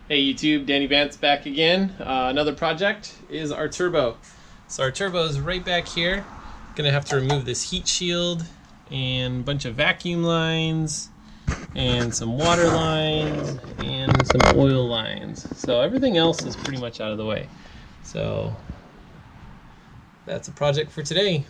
Hey YouTube, Danny Vance back again. Another project is our turbo. So our turbo is right back here. Gonna have to remove this heat shield and a bunch of vacuum lines and some water lines and some oil lines. So everything else is pretty much out of the way. So that's a project for today.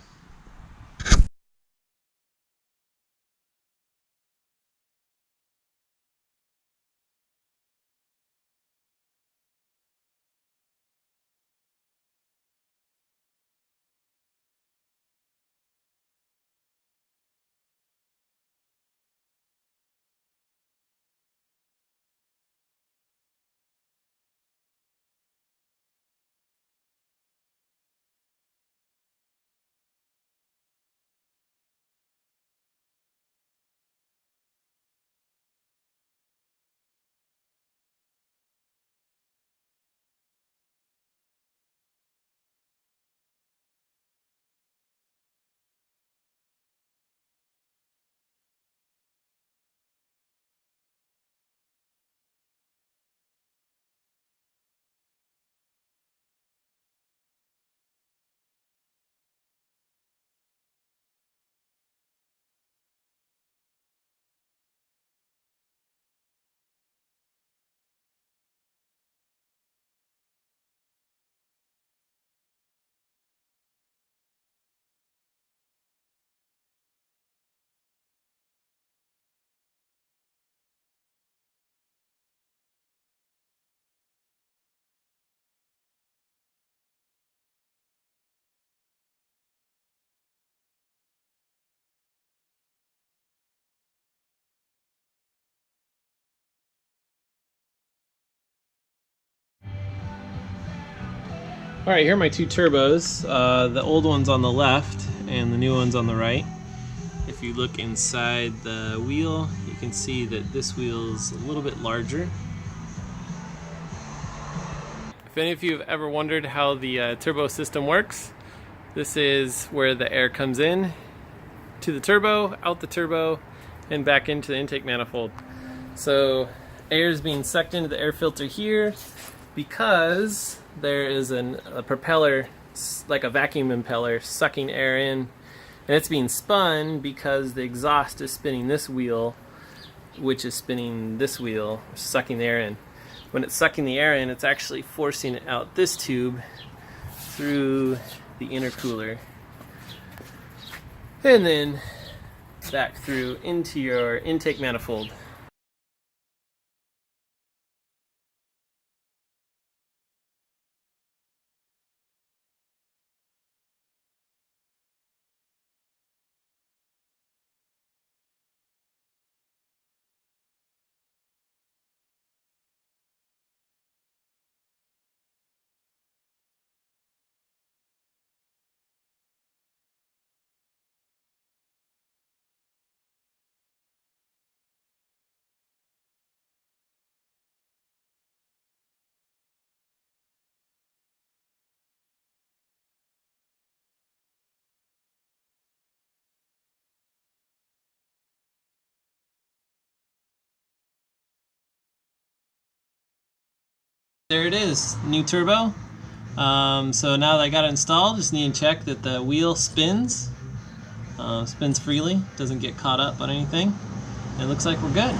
Alright, here are my two turbos. The old one's on the left and the new one's on the right. If you look inside the wheel, you can see that this wheel's a little bit larger. If any of you have ever wondered how the turbo system works, this is where the air comes in to the turbo, out the turbo, and back into the intake manifold. So air is being sucked into the air filter here because there is a propeller, like a vacuum impeller, sucking air in, and it's being spun because the exhaust is spinning this wheel, which is spinning this wheel, sucking the air in. When it's sucking the air in, it's actually forcing it out this tube through the intercooler and then back through into your intake manifold. There it is, new turbo. So now that I got it installed, just need to check that the wheel spins freely, doesn't get caught up on anything. It looks like we're good.